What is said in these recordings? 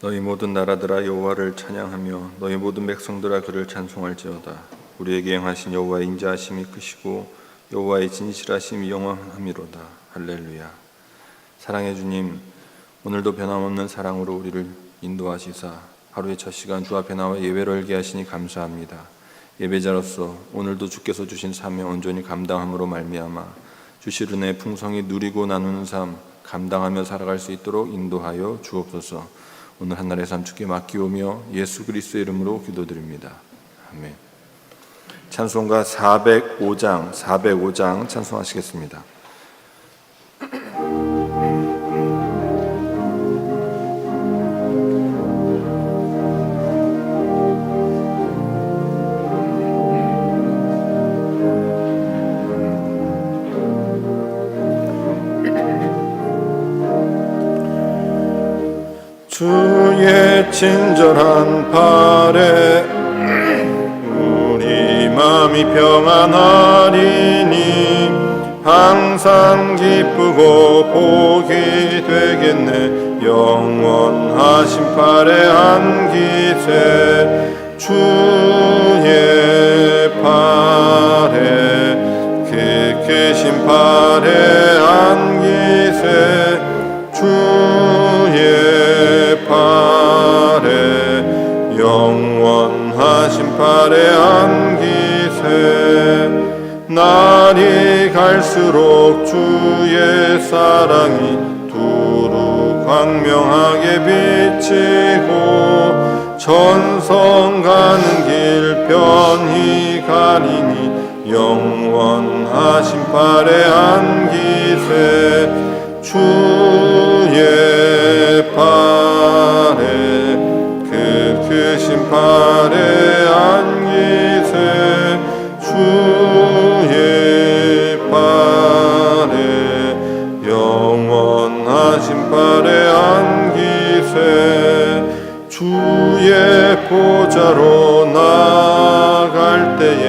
너희 모든 나라들아 여호와를 찬양하며 너희 모든 백성들아 그를 찬송할지어다. 우리에게 행하신 여호와의 인자하심이 크시고 여호와의 진실하심이 영원함이로다. 할렐루야. 사랑의 주님, 오늘도 변함없는 사랑으로 우리를 인도하시사 하루의 첫 시간 주 앞에 나와 예배를 열게 하시니 감사합니다. 예배자로서 오늘도 주께서 주신 사명 온전히 감당함으로 말미암아 주실 은혜의 풍성히 누리고 나누는 삶 감당하며 살아갈 수 있도록 인도하여 주옵소서. 오늘 한날의 삶 주께 맡기오며 예수 그리스도의 이름으로 기도드립니다. 아멘. 찬송가 405장 찬송하시겠습니다. 주의 친절한 팔에 우리 마음이 평안하리니 항상 기쁘고 복이 되겠네. 영원하신 팔에 안기세 주의 팔에 그 크신 팔에 안기세 주의 팔에 영원하신 팔에 안기세 날이 갈수록 주의 사랑이 두루 광명하게 비치고 전성 가는 길 편히 가리니 영원하신 팔에 안기세 주의 팔에 그 크신 팔에 안기세 주의 팔에 영원하신 팔에 안기세 주의 보좌로 나아갈 때에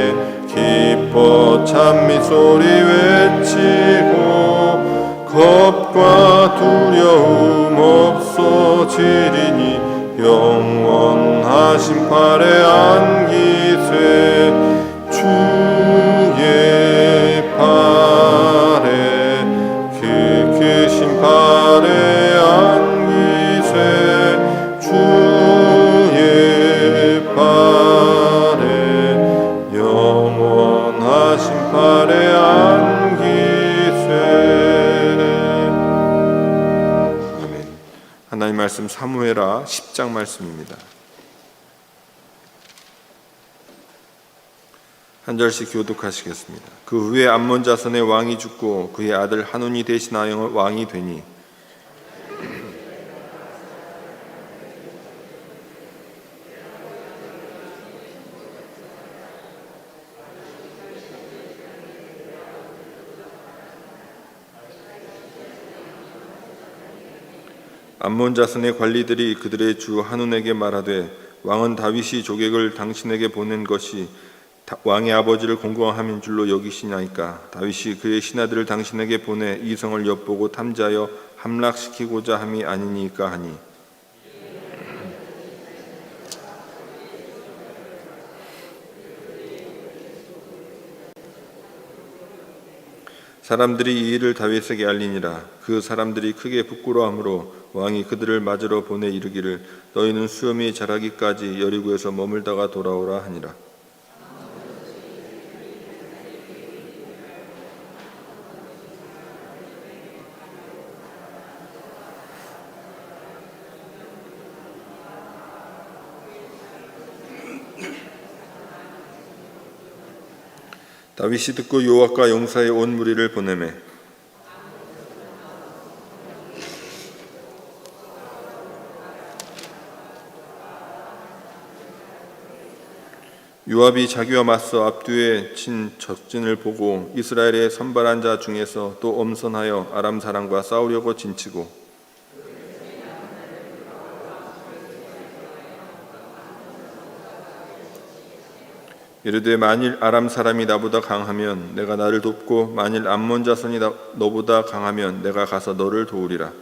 기뻐 찬미 소리 외치고 겁과 두려움 없어지리니 영원하신 팔에 안기세 주의 팔에 그 크신 팔에 안기세 주의 팔에 영원하신 팔에 안기세. 하나님 말씀 사무엘하 10장 말씀입니다. 한 절씩 교독하시겠습니다. 그 후에 암몬 자손의 왕이 죽고 그의 아들 한운이 대신하여 왕이 되니 암몬 자손의 관리들이 그들의 주 한운에게 말하되 왕은 다윗이 조객을 당신에게 보낸 것이 왕의 아버지를 공경함인 줄로 여기시나이까. 다윗이 그의 신하들을 당신에게 보내 이 성을 엿보고 탐지하여 함락시키고자 함이 아니니까 하니 사람들이 이 일을 다윗에게 알리니라. 그 사람들이 크게 부끄러워하므로 왕이 그들을 맞으러 보내 이르기를 너희는 수염이 자라기까지 여리고에서 머물다가 돌아오라 하니라. 다윗이 듣고 요압과 용사의 온 무리를 보내매 요압이 자기와 맞서 앞뒤에 친 적진을 보고 이스라엘의 선발한 자 중에서 또 엄선하여 아람 사람과 싸우려고 진치고 이르되 만일 아람 사람이 나보다 강하면 내가 나를 돕고 만일 암몬 자손이 너보다 강하면 내가 가서 너를 도우리라.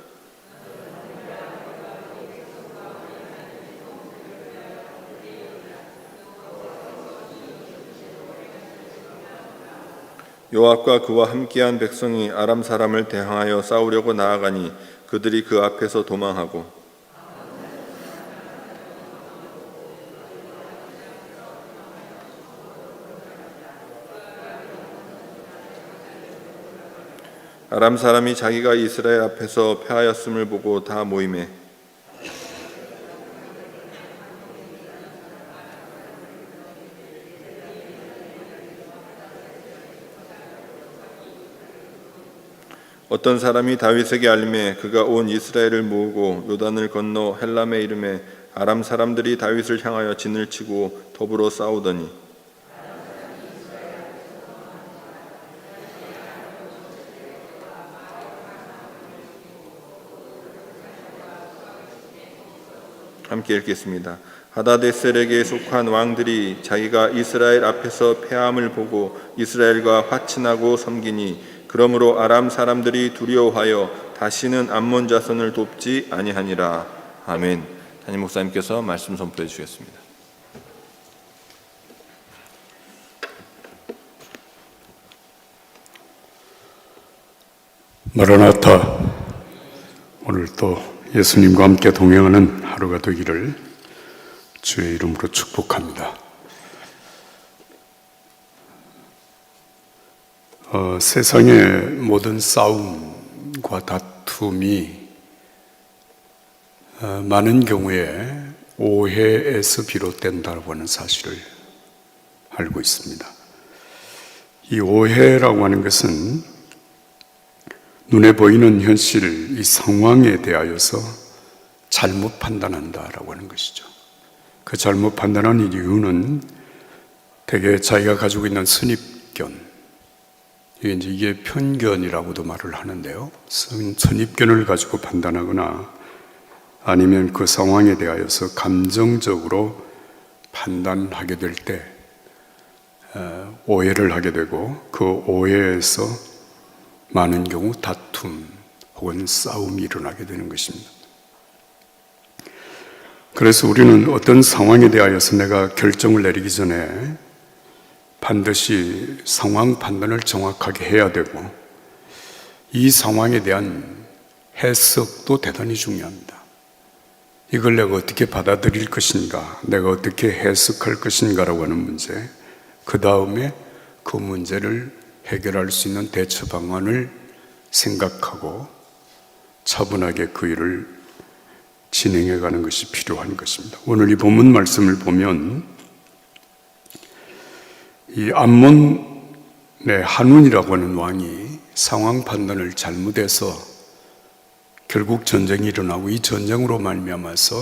요압과 그와 함께한 백성이 아람 사람을 대항하여 싸우려고 나아가니 그들이 그 앞에서 도망하고 아람 사람이 자기가 이스라엘 앞에서 패하였음을 보고 다 모이매 어떤 사람이 다윗에게 알림해 그가 온 이스라엘을 모으고 요단을 건너 헬람의 이름에 아람 사람들이 다윗을 향하여 진을 치고 더불어 싸우더니 함께 읽겠습니다. 하다데셀에게 속한 왕들이 자기가 이스라엘 앞에서 패함을 보고 이스라엘과 화친하고 섬기니 그러므로 아람 사람들이 두려워하여 다시는 암몬 자손을 돕지 아니하니라. 아멘. 담임 목사님께서 말씀 선포해 주시겠습니다. 마라나타, 오늘 또 예수님과 함께 동행하는 하루가 되기를 주의 이름으로 축복합니다. 세상의 모든 싸움과 다툼이 많은 경우에 오해에서 비롯된다고 하는 사실을 알고 있습니다. 이 오해라고 하는 것은 눈에 보이는 현실, 이 상황에 대하여서 잘못 판단한다라고 하는 것이죠. 그 잘못 판단하는 이유는 대개 자기가 가지고 있는 선입견, 이게 편견이라고도 말을 하는데요. 선입견을 가지고 판단하거나 아니면 그 상황에 대하여서 감정적으로 판단하게 될 때 오해를 하게 되고 그 오해에서 많은 경우 다툼 혹은 싸움이 일어나게 되는 것입니다. 그래서 우리는 어떤 상황에 대하여서 내가 결정을 내리기 전에 반드시 상황 판단을 정확하게 해야 되고 이 상황에 대한 해석도 대단히 중요합니다. 이걸 내가 어떻게 받아들일 것인가, 내가 어떻게 해석할 것인가라고 하는 문제, 그 다음에 그 문제를 해결할 수 있는 대처 방안을 생각하고 차분하게 그 일을 진행해가는 것이 필요한 것입니다. 오늘 이 본문 말씀을 보면 이 암몬의 한운이라고 하는 왕이 상황 판단을 잘못해서 결국 전쟁이 일어나고 이 전쟁으로 말미암아서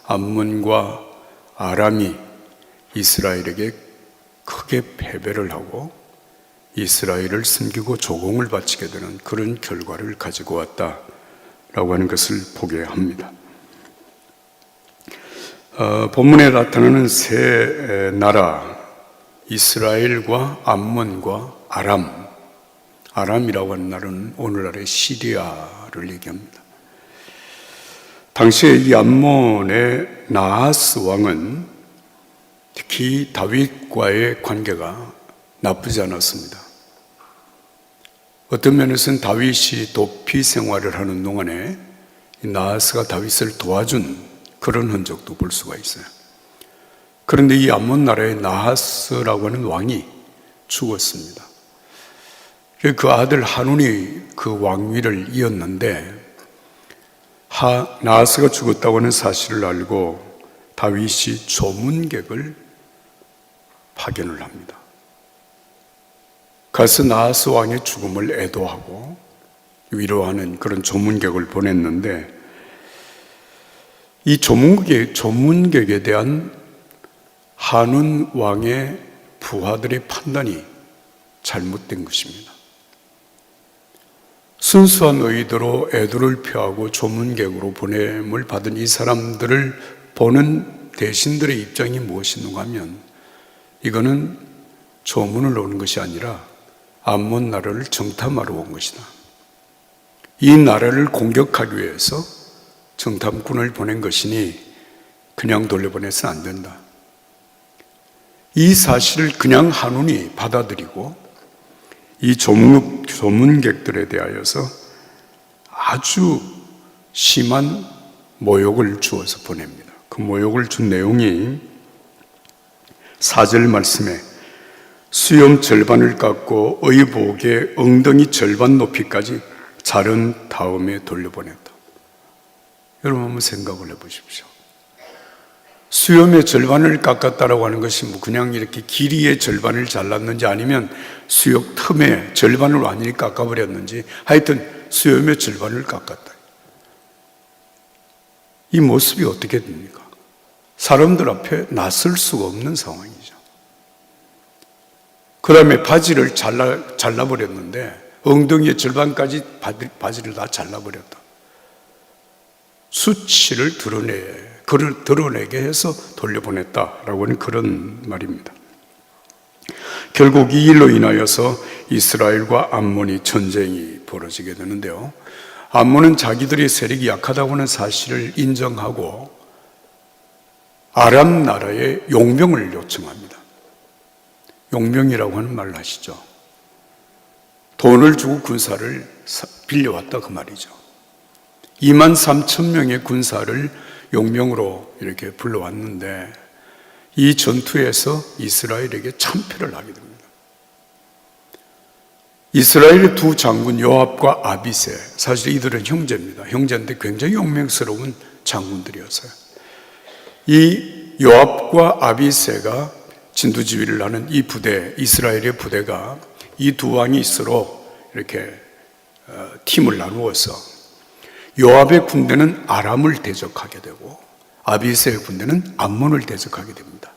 암몬과 아람이 이스라엘에게 크게 패배를 하고 이스라엘을 숨기고 조공을 바치게 되는 그런 결과를 가지고 왔다라고 하는 것을 보게 합니다. 본문에 나타나는 세 나라, 이스라엘과 암몬과 아람이라고 하는 나라는 오늘날의 시리아를 얘기합니다. 당시에 이 암몬의 나하스 왕은 특히 다윗과의 관계가 나쁘지 않았습니다. 어떤 면에서는 다윗이 도피 생활을 하는 동안에 나하스가 다윗을 도와준 그런 흔적도 볼 수가 있어요. 그런데 이 암몬 나라의 나하스라고 하는 왕이 죽었습니다. 그 아들 한운이 그 왕위를 이었는데 나하스가 죽었다고 하는 사실을 알고 다윗이 조문객을 파견을 합니다. 가서 나하스 왕의 죽음을 애도하고 위로하는 그런 조문객을 보냈는데 이 조문객에 대한 한운 왕의 부하들의 판단이 잘못된 것입니다. 순수한 의도로 애도를 표하고 조문객으로 보냄을 받은 이 사람들을 보는 대신들의 입장이 무엇인가 하면 이거는 조문을 오는 것이 아니라 암몬 나라를 정탐하러 온 것이다. 이 나라를 공격하기 위해서 정탐꾼을 보낸 것이니 그냥 돌려보내서는 안 된다. 이 사실을 그냥 한운이 받아들이고 이 조문객들에 대하여서 아주 심한 모욕을 주어서 보냅니다. 그 모욕을 준 내용이 4절 말씀에 수염 절반을 깎고 의복의 엉덩이 절반 높이까지 자른 다음에 돌려보냈다. 여러분 한번 생각을 해보십시오. 수염의 절반을 깎았다라고 하는 것이 뭐 그냥 이렇게 길이의 절반을 잘랐는지 아니면 수염 틈의 절반을 완전히 깎아버렸는지 하여튼 수염의 절반을 깎았다. 이 모습이 어떻게 됩니까? 사람들 앞에 나설 수가 없는 상황이죠. 그 다음에 바지를 잘라버렸는데 엉덩이의 절반까지 바지를 다 잘라버렸다. 수치를 드러내게 해서 돌려보냈다라고 하는 그런 말입니다. 결국 이 일로 인하여서 이스라엘과 암몬이 전쟁이 벌어지게 되는데요. 암몬은 자기들의 세력이 약하다고 하는 사실을 인정하고 아람 나라에 용병을 요청합니다. 용병이라고 하는 말을 아시죠? 돈을 주고 군사를 빌려왔다 그 말이죠. 23,000명의 군사를 용병으로 이렇게 불러왔는데 이 전투에서 이스라엘에게 참패를 하게 됩니다. 이스라엘의 두 장군 요압과 아비세, 사실 이들은 형제입니다. 형제인데 굉장히 용맹스러운 장군들이었어요. 이 요압과 아비세가 진두지휘를 하는 이 부대, 이스라엘의 부대가 이 두 왕이 서로 이렇게 팀을 나누어서 요압의 군대는 아람을 대적하게 되고 아비세의 군대는 암몬을 대적하게 됩니다.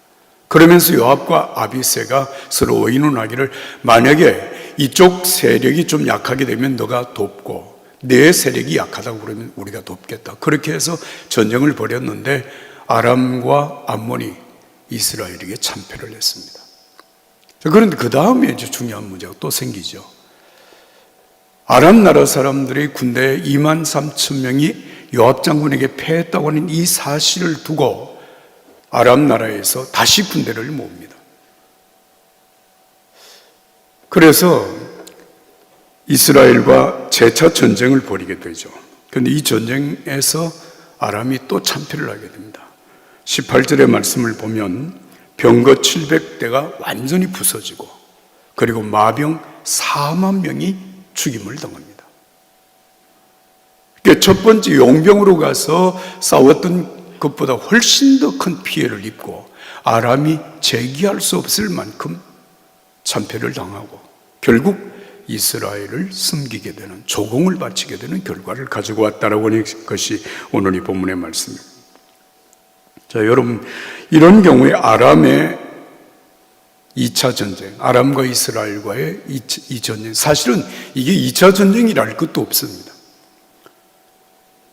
그러면서 요압과 아비세가 서로 의논하기를 만약에 이쪽 세력이 좀 약하게 되면 너가 돕고 내 세력이 약하다고 그러면 우리가 돕겠다. 그렇게 해서 전쟁을 벌였는데 아람과 암몬이 이스라엘에게 참패를 했습니다. 그런데 그 다음에 이제 중요한 문제가 또 생기죠. 아람 나라 사람들의 군대 23,000명이 요압 장군에게 패했다고 하는 이 사실을 두고 아람 나라에서 다시 군대를 모읍니다. 그래서 이스라엘과 재차 전쟁을 벌이게 되죠. 그런데 이 전쟁에서 아람이 또 참패를 하게 됩니다. 18절의 말씀을 보면 병거 700대가 완전히 부서지고 그리고 마병 4만 명이 죽임을 당합니다. 그러니까 첫 번째 용병으로 가서 싸웠던 것보다 훨씬 더 큰 피해를 입고 아람이 재기할 수 없을 만큼 참패를 당하고 결국 이스라엘을 섬기게 되는, 조공을 바치게 되는 결과를 가지고 왔다라고 하는 것이 오늘 이 본문의 말씀입니다. 자, 여러분, 이런 경우에 아람의 2차 전쟁, 아람과 이스라엘과의 이 전쟁, 사실은 이게 2차 전쟁이라 할 것도 없습니다.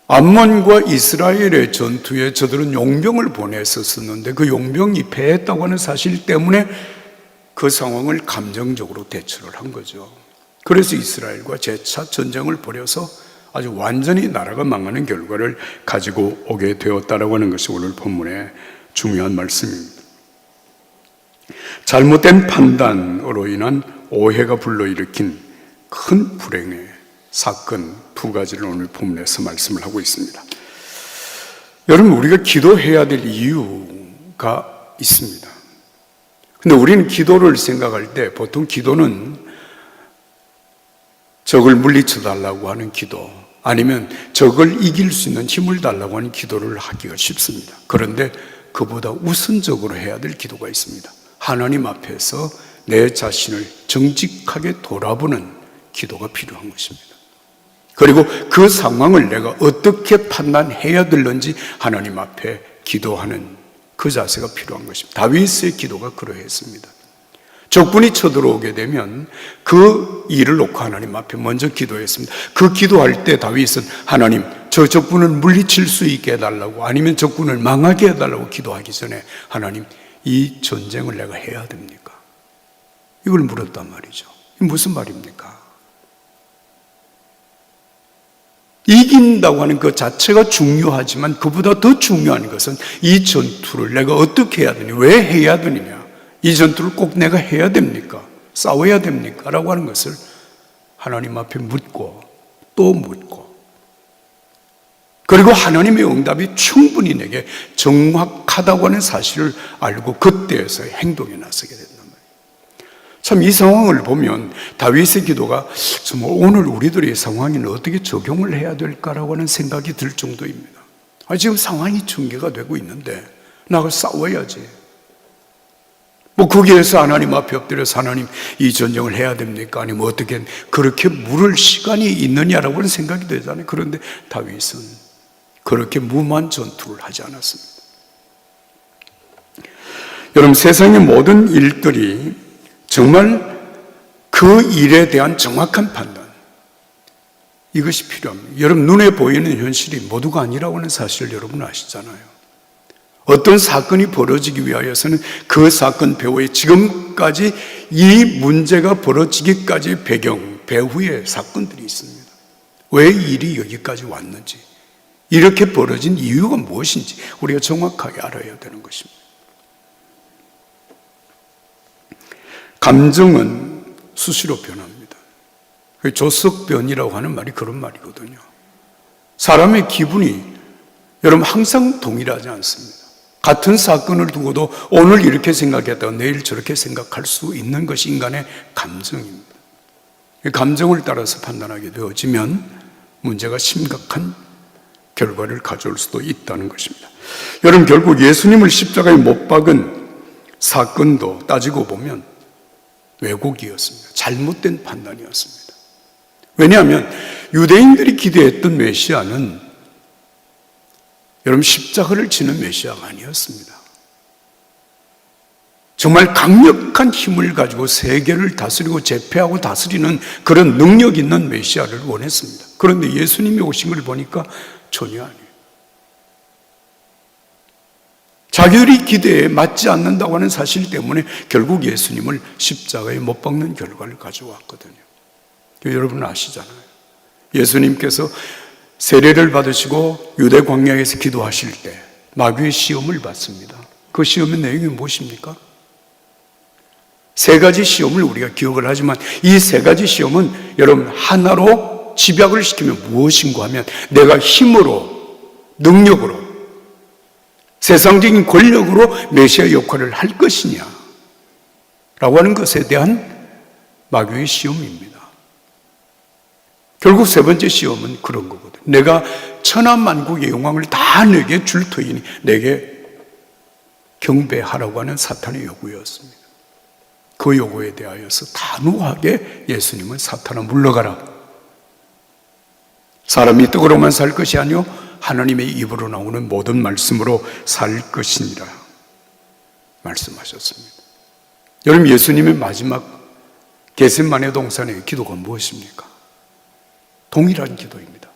암몬과 이스라엘의 전투에 저들은 용병을 보냈었는데 그 용병이 패했다고 하는 사실 때문에 그 상황을 감정적으로 대처를 한 거죠. 그래서 이스라엘과 재차 전쟁을 벌여서 아주 완전히 나라가 망하는 결과를 가지고 오게 되었다라고 하는 것이 오늘 본문의 중요한 말씀입니다. 잘못된 판단으로 인한 오해가 불러일으킨 큰 불행의 사건 두 가지를 오늘 본문에서 말씀을 하고 있습니다. 여러분, 우리가 기도해야 될 이유가 있습니다. 근데 우리는 기도를 생각할 때 보통 기도는 적을 물리쳐 달라고 하는 기도, 아니면 적을 이길 수 있는 힘을 달라고 하는 기도를 하기가 쉽습니다. 그런데 그보다 우선적으로 해야 될 기도가 있습니다. 하나님 앞에서 내 자신을 정직하게 돌아보는 기도가 필요한 것입니다. 그리고 그 상황을 내가 어떻게 판단해야 될는지 하나님 앞에 기도하는 그 자세가 필요한 것입니다. 다윗의 기도가 그러했습니다. 적군이 쳐들어오게 되면 그 일을 놓고 하나님 앞에 먼저 기도했습니다. 그 기도할 때 다윗은 하나님, 저 적군을 물리칠 수 있게 해달라고, 아니면 적군을 망하게 해달라고 기도하기 전에 하나님, 이 전쟁을 내가 해야 됩니까? 이걸 물었단 말이죠. 이게 무슨 말입니까? 이긴다고 하는 그 자체가 중요하지만 그보다 더 중요한 것은 이 전투를 내가 어떻게 해야 되냐, 왜 해야 되느냐, 이 전투를 꼭 내가 해야 됩니까? 싸워야 됩니까? 라고 하는 것을 하나님 앞에 묻고 또 묻고, 그리고 하나님의 응답이 충분히 내게 정확하다고 하는 사실을 알고 그때에서 행동에 나서게 된단 말이에요. 참 이 상황을 보면 다윗의 기도가 정말 오늘 우리들의 상황에는 어떻게 적용을 해야 될까라고 하는 생각이 들 정도입니다. 지금 상황이 전개가 되고 있는데 나가 싸워야지. 거기에서 하나님 앞에 엎드려서 하나님 이 전쟁을 해야 됩니까? 아니면 어떻게 그렇게 물을 시간이 있느냐라고 하는 생각이 되잖아요. 그런데 다윗은 그렇게 무모한 전투를 하지 않았습니다. 여러분, 세상의 모든 일들이 정말 그 일에 대한 정확한 판단, 이것이 필요합니다. 여러분, 눈에 보이는 현실이 모두가 아니라고 하는 사실을 여러분 아시잖아요. 어떤 사건이 벌어지기 위하여서는 그 사건 배후에 지금까지 이 문제가 벌어지기까지의 배경, 배후에 사건들이 있습니다. 왜 이 일이 여기까지 왔는지, 이렇게 벌어진 이유가 무엇인지 우리가 정확하게 알아야 되는 것입니다. 감정은 수시로 변합니다. 조석변이라고 하는 말이 그런 말이거든요. 사람의 기분이 여러분 항상 동일하지 않습니다. 같은 사건을 두고도 오늘 이렇게 생각했다가 내일 저렇게 생각할 수 있는 것이 인간의 감정입니다. 감정을 따라서 판단하게 되어지면 문제가 심각한 결과를 가져올 수도 있다는 것입니다. 여러분, 결국 예수님을 십자가에 못 박은 사건도 따지고 보면 왜곡이었습니다. 잘못된 판단이었습니다. 왜냐하면 유대인들이 기대했던 메시아는 여러분 십자가를 지는 메시아가 아니었습니다. 정말 강력한 힘을 가지고 세계를 다스리고 제패하고 다스리는 그런 능력 있는 메시아를 원했습니다. 그런데 예수님이 오신 걸 보니까 전혀 아니에요. 자기들이 기대에 맞지 않는다고 하는 사실 때문에 결국 예수님을 십자가에 못 박는 결과를 가져왔거든요. 여러분 아시잖아요. 예수님께서 세례를 받으시고 유대 광야에서 기도하실 때 마귀의 시험을 받습니다. 그 시험의 내용이 무엇입니까? 세 가지 시험을 우리가 기억을 하지만 이 세 가지 시험은 여러분 하나로 집약을 시키면 무엇인가 하면 내가 힘으로, 능력으로, 세상적인 권력으로 메시아 역할을 할 것이냐 라고 하는 것에 대한 마귀의 시험입니다. 결국 세 번째 시험은 그런 거거든요. 내가 천하만국의 영광을 다 내게 줄 터이니 내게 경배하라고 하는 사탄의 요구였습니다. 그 요구에 대하여서 단호하게 예수님은 사탄아 물러가라. 사람이 떡으로만 살 것이 아니요 하나님의 입으로 나오는 모든 말씀으로 살 것이니라 말씀하셨습니다. 여러분, 예수님의 마지막 겟세마네 동산의 기도가 무엇입니까? 동일한 기도입니다.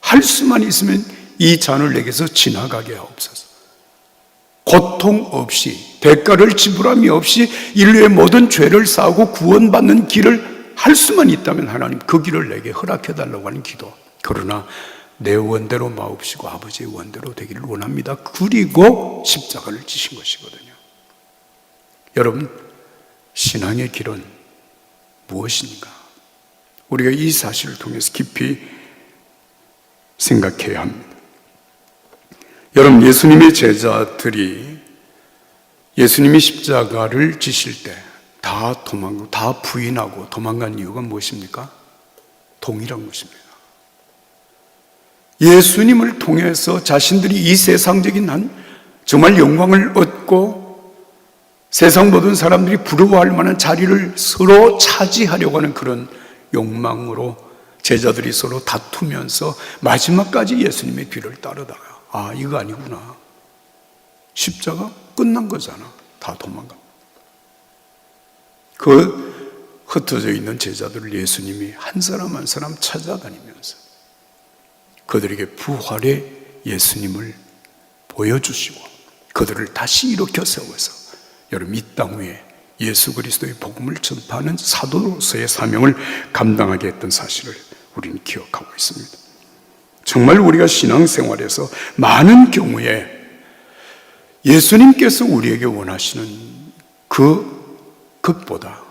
할 수만 있으면 이 잔을 내게서 지나가게 하옵소서. 고통 없이, 대가를 지불함이 없이 인류의 모든 죄를 사하고 구원받는 길을 할 수만 있다면 하나님 그 길을 내게 허락해달라고 하는 기도. 그러나 내 원대로 마옵시고 아버지의 원대로 되기를 원합니다. 그리고 십자가를 지신 것이거든요. 여러분, 신앙의 길은 무엇인가? 우리가 이 사실을 통해서 깊이 생각해야 합니다. 여러분, 예수님의 제자들이 예수님이 십자가를 지실 때 다 부인하고 도망간 이유가 무엇입니까? 동일한 것입니다. 예수님을 통해서 자신들이 이 세상적인 한 정말 영광을 얻고 세상 모든 사람들이 부러워할 만한 자리를 서로 차지하려고 하는 그런 욕망으로 제자들이 서로 다투면서 마지막까지 예수님의 뒤를 따르다가 이거 아니구나. 십자가 끝난 거잖아. 다 도망가. 그 흩어져 있는 제자들을 예수님이 한 사람 한 사람 찾아다니면서 그들에게 부활의 예수님을 보여주시고 그들을 다시 일으켜 세워서 여러분 이 땅 위에 예수 그리스도의 복음을 전파하는 사도로서의 사명을 감당하게 했던 사실을 우리는 기억하고 있습니다. 정말 우리가 신앙생활에서 많은 경우에 예수님께서 우리에게 원하시는 그 것보다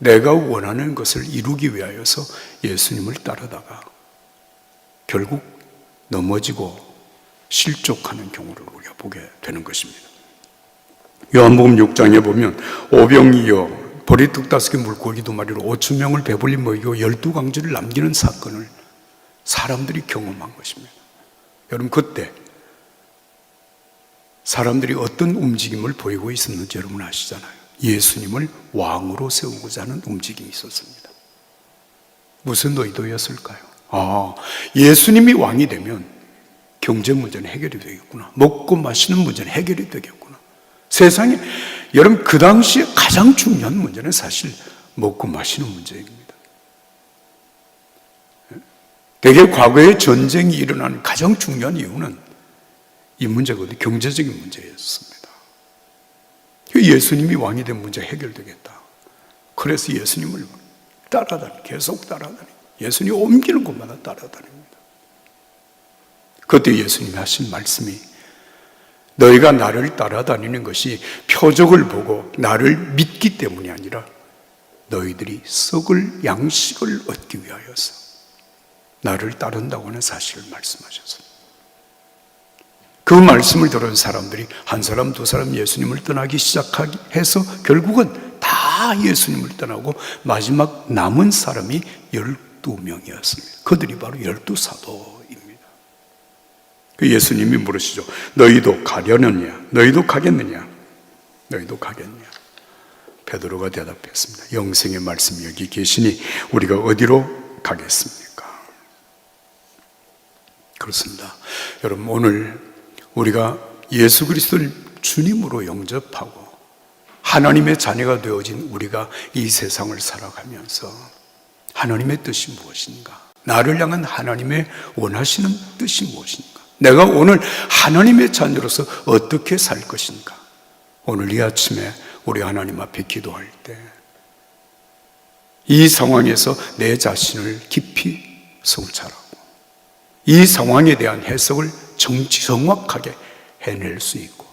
내가 원하는 것을 이루기 위하여서 예수님을 따르다가 결국 넘어지고 실족하는 경우를 우리가 보게 되는 것입니다. 요한복음 6장에 보면 오병이어 보리떡 5개 물고기 2마리로 5,000명을 배불리 먹이고 12강주를 남기는 사건을 사람들이 경험한 것입니다. 여러분, 그때 사람들이 어떤 움직임을 보이고 있었는지 여러분 아시잖아요. 예수님을 왕으로 세우고자 하는 움직임이 있었습니다. 무슨 의도였을까요? 예수님이 왕이 되면 경제 문제는 해결이 되겠구나. 먹고 마시는 문제는 해결이 되겠구나. 세상에, 여러분, 그 당시에 가장 중요한 문제는 사실 먹고 마시는 문제입니다. 대개 과거에 전쟁이 일어나는 가장 중요한 이유는 이 문제거든요. 경제적인 문제였습니다. 예수님이 왕이 된 문제 해결되겠다. 그래서 예수님을 계속 따라다니. 예수님이 옮기는 곳마다 따라다닙니다. 그때 예수님이 하신 말씀이 너희가 나를 따라다니는 것이 표적을 보고 나를 믿기 때문이 아니라 너희들이 썩을 양식을 얻기 위하여서 나를 따른다고 하는 사실을 말씀하셨습니다. 그 말씀을 들은 사람들이 한 사람, 두 사람 예수님을 떠나기 시작해서 결국은 다 예수님을 떠나고 마지막 남은 사람이 12명이었습니다. 그들이 바로 12사도입니다. 그 예수님이 물으시죠. 너희도 가려느냐? 너희도 가겠느냐? 너희도 가겠느냐? 베드로가 대답했습니다. 영생의 말씀이 여기 계시니 우리가 어디로 가겠습니까? 그렇습니다. 여러분, 오늘 우리가 예수 그리스도를 주님으로 영접하고 하나님의 자녀가 되어진 우리가 이 세상을 살아가면서 하나님의 뜻이 무엇인가? 나를 향한 하나님의 원하시는 뜻이 무엇인가? 내가 오늘 하나님의 자녀로서 어떻게 살 것인가? 오늘 이 아침에 우리 하나님 앞에 기도할 때 이 상황에서 내 자신을 깊이 성찰하고 이 상황에 대한 해석을 정확하게 해낼 수 있고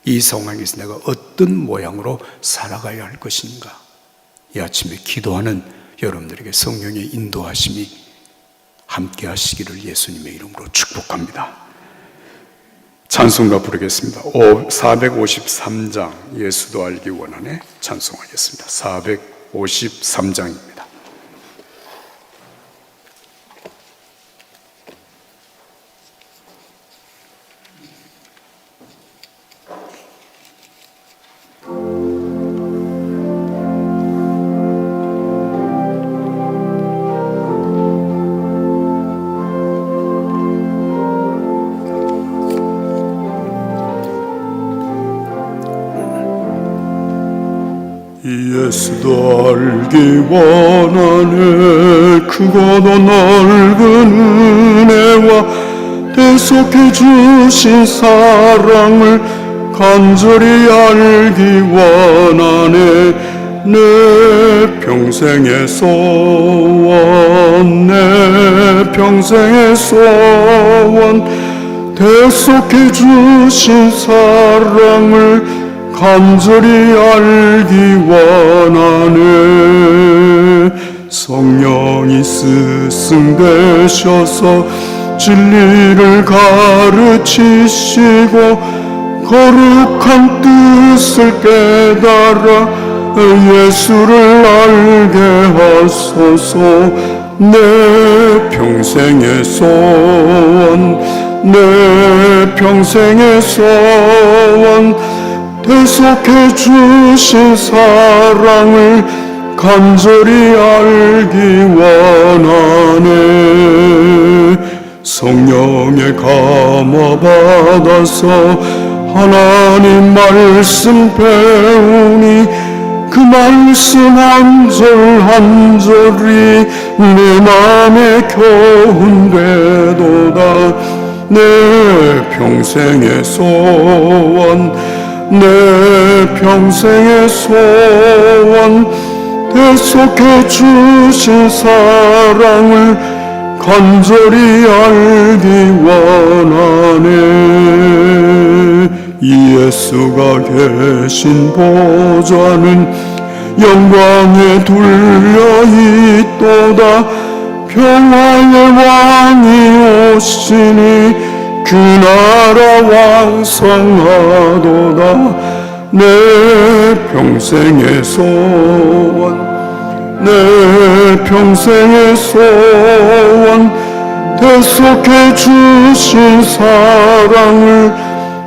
이 상황에서 내가 어떤 모양으로 살아가야 할 것인가, 이 아침에 기도하는 여러분들에게 성령의 인도하심이 함께 하시기를 예수님의 이름으로 축복합니다. 찬송가 부르겠습니다. 453장 예수도 알기 원하네 찬송하겠습니다. 453장입니다. 예수도 알기 원하네. 크고도 넓은 은혜와 대속해 주신 사랑을 간절히 알기 원하네. 내 평생의 소원, 내 평생의 소원, 대속해 주신 사랑을 간절히 알기 원하네. 성령이 스승되셔서 진리를 가르치시고 거룩한 뜻을 깨달아 예수를 알게 하소서. 내 평생의 소원, 내 평생의 소원, 대속해 주신 사랑을 간절히 알기 원하네. 성령의 감화 받아서 하나님 말씀 배우니 그 말씀 한 절 한 절이 내 맘에 교훈되도다. 내 평생의 소원, 내 평생의 소원, 대속해 주신 사랑을 간절히 알기 원하네. 예수가 계신 보좌는 영광에 둘려 있도다. 평화의 왕이 오시니 그 나라 완성하도다. 내 평생의 소원, 내 평생의 소원, 대속해 주신 사랑을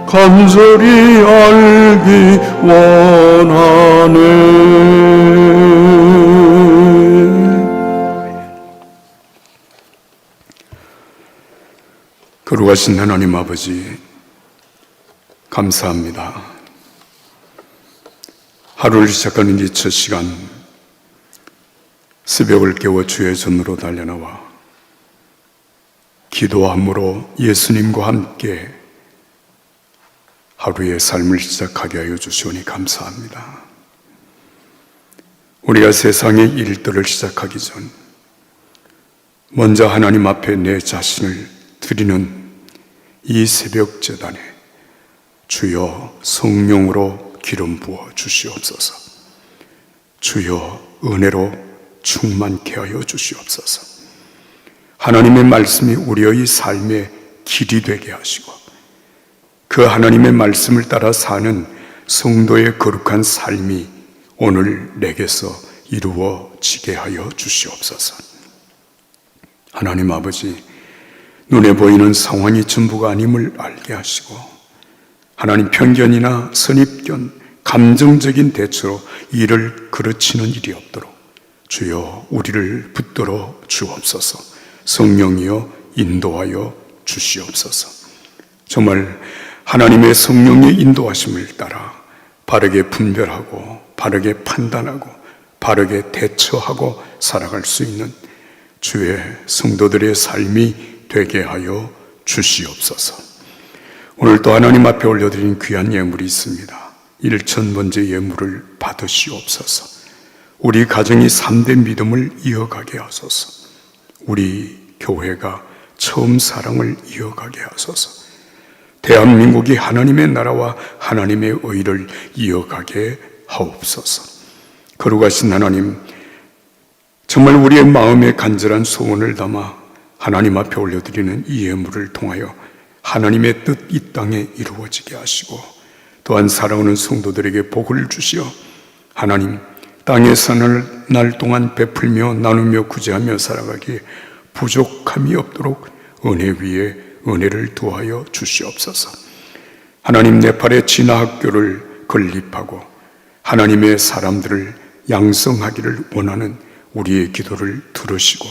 간절히 알기 원하네. 거룩하신 하나님 아버지, 감사합니다. 하루를 시작하는 이 첫 시간, 새벽을 깨워 주의 전으로 달려나와 기도함으로 예수님과 함께 하루의 삶을 시작하게 하여 주시오니 감사합니다. 우리가 세상의 일들을 시작하기 전 먼저 하나님 앞에 내 자신을 드리는 이 새벽 제단에 주여 성령으로 기름 부어 주시옵소서. 주여 은혜로 충만케 하여 주시옵소서. 하나님의 말씀이 우리의 삶의 길이 되게 하시고 그 하나님의 말씀을 따라 사는 성도의 거룩한 삶이 오늘 내게서 이루어지게 하여 주시옵소서. 하나님 아버지, 눈에 보이는 상황이 전부가 아님을 알게 하시고 하나님 편견이나 선입견, 감정적인 대처로 일을 그르치는 일이 없도록 주여 우리를 붙들어 주옵소서. 성령이여 인도하여 주시옵소서. 정말 하나님의 성령의 인도하심을 따라 바르게 분별하고 바르게 판단하고 바르게 대처하고 살아갈 수 있는 주의 성도들의 삶이 되게 하여 주시옵소서. 오늘 또 하나님 앞에 올려드린 귀한 예물이 있습니다. 1,000번째 예물을 받으시옵소서. 우리 가정이 3대 믿음을 이어가게 하소서. 우리 교회가 처음 사랑을 이어가게 하소서. 대한민국이 하나님의 나라와 하나님의 의를 이어가게 하옵소서. 거룩하신 하나님, 정말 우리의 마음에 간절한 소원을 담아 하나님 앞에 올려드리는 이 예물을 통하여 하나님의 뜻 이 땅에 이루어지게 하시고 또한 살아오는 성도들에게 복을 주시어 하나님 땅에 사는 날 동안 베풀며 나누며 구제하며 살아가기에 부족함이 없도록 은혜 위에 은혜를 더하여 주시옵소서. 하나님, 네팔의 진화학교를 건립하고 하나님의 사람들을 양성하기를 원하는 우리의 기도를 들으시고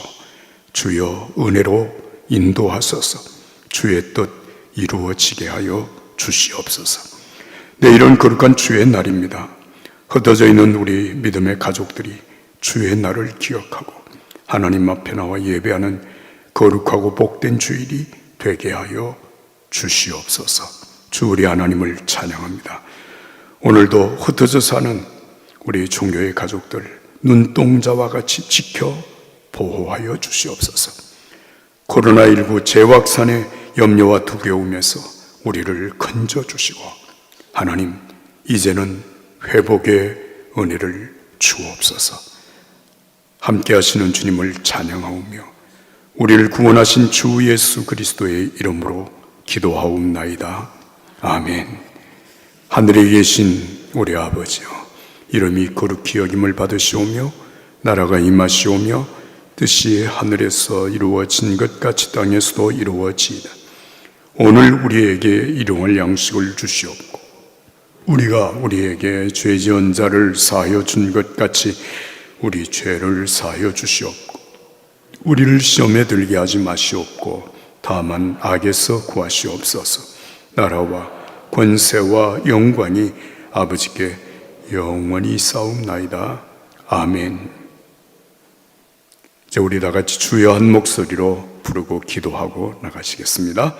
주여 은혜로 인도하소서. 주의 뜻 이루어지게 하여 주시옵소서. 내일은 거룩한 주의 날입니다. 흩어져 있는 우리 믿음의 가족들이 주의 날을 기억하고 하나님 앞에 나와 예배하는 거룩하고 복된 주일이 되게 하여 주시옵소서. 주 우리 하나님을 찬양합니다. 오늘도 흩어져 사는 우리 종교의 가족들 눈동자와 같이 지켜 보호하여 주시옵소서. 코로나19 재확산의 염려와 두려움에서 우리를 건져주시고 하나님, 이제는 회복의 은혜를 주옵소서. 함께 하시는 주님을 찬양하오며 우리를 구원하신 주 예수 그리스도의 이름으로 기도하옵나이다. 아멘. 하늘에 계신 우리 아버지여, 이름이 거룩히 여김을 받으시오며 나라가 임하시오며 뜻이 하늘에서 이루어진 것 같이 땅에서도 이루어지이다. 오늘 우리에게 일용할 양식을 주시옵고 우리가 우리에게 죄 지은 자를 사하여 준 것 같이 우리 죄를 사하여 주시옵고 우리를 시험에 들게 하지 마시옵고 다만 악에서 구하시옵소서. 나라와 권세와 영광이 아버지께 영원히 싸움나이다. 아멘. 이제 우리 다 같이 주여 한 목소리로 부르고 기도하고 나가시겠습니다.